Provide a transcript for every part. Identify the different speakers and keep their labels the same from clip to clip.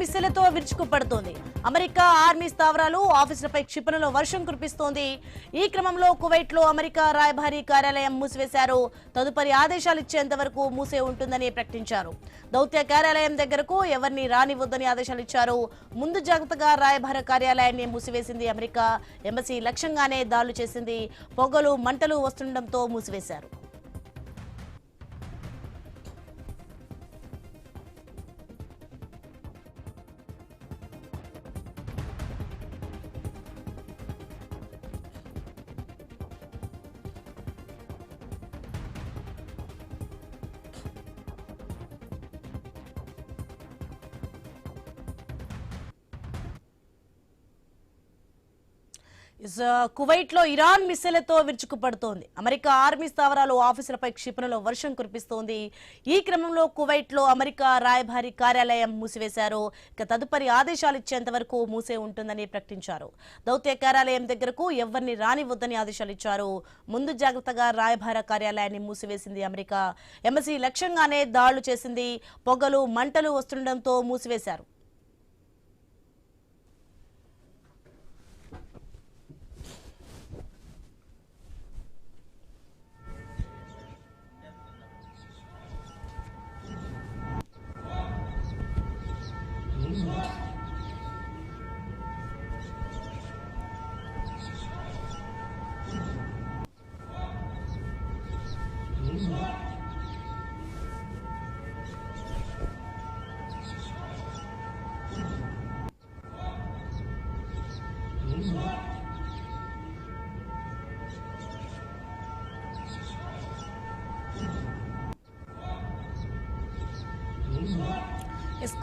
Speaker 1: మిస్సైళ్లతో విరుచుకుపడుతోంది. America army స్థావరాలు, ఆఫీసులపై క్షిపణుల వర్షం కురిపిస్తోంది. ఈ క్రమంలో కువైట్లో అమెరికా రాయబారి కార్యాలయం మూసివేశారు. తదుపరి ఆదేశాలు ఇచ్చేంత వరకు మూసే ఉంటుందని ప్రకటించారు. దౌత్య కార్యాలయం దగ్గరకు ఎవరిని రానివ్వొద్దని ఆదేశాలు ఇచ్చారు. ముందు జాగ్రత్తగా రాయబార కార్యాలయాన్ని మూసివేసింది అమెరికా. ఎంబసీ లక్ష్యంగానే దాడులు చేసింది. పొగలు, మంటలు వస్తుండటంతో మూసివేశారు. కువైట్లో ఇరాన్ మిస్సైళ్లతో విరుచుకుపడుతోంది. అమెరికా ఆర్మీ స్థావరాలు, ఆఫీసులపై క్షిపణుల వర్షం కురిపిస్తోంది. ఈ క్రమంలో కువైట్లో అమెరికా రాయబారి కార్యాలయం మూసివేశారు. తదుపరి ఆదేశాలు ఇచ్చేంత వరకు మూసే ఉంటుందని ప్రకటించారు. దౌత్య కార్యాలయం దగ్గరకు ఎవరిని రానివ్వొద్దని ఆదేశాలు ఇచ్చారు. ముందు జాగ్రత్తగా రాయబార కార్యాలయాన్ని మూసివేసింది అమెరికా. ఎంబసీ లక్ష్యంగానే దాడులు చేసింది. పొగలు, మంటలు వస్తుండటంతో మూసివేశారు.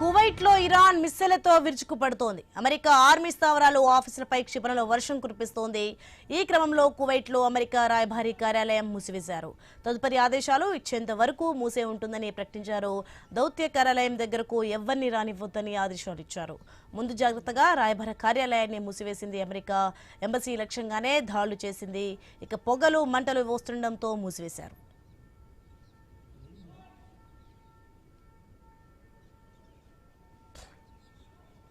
Speaker 1: కువైట్లో ఇరాన్ మిస్సైళ్లతో విరుచుకుపడుతోంది. అమెరికా ఆర్మీ స్థావరాలు, ఆఫీసులపై క్షిపణుల వర్షం కురిపిస్తోంది. ఈ క్రమంలో కువైట్లో అమెరికా రాయబారి కార్యాలయం మూసివేశారు. తదుపరి ఆదేశాలు ఇచ్చేంత వరకు మూసే ఉంటుందని ప్రకటించారు. దౌత్య కార్యాలయం దగ్గరకు ఎవరిని రానివ్వొద్దని ఆదేశాలు ఇచ్చారు. ముందు జాగ్రత్తగా రాయబార కార్యాలయాన్ని మూసివేసింది అమెరికా. ఎంబసీ లక్ష్యంగానే దాడులు చేసింది. పొగలు, మంటలు వస్తుండటంతో మూసివేశారు.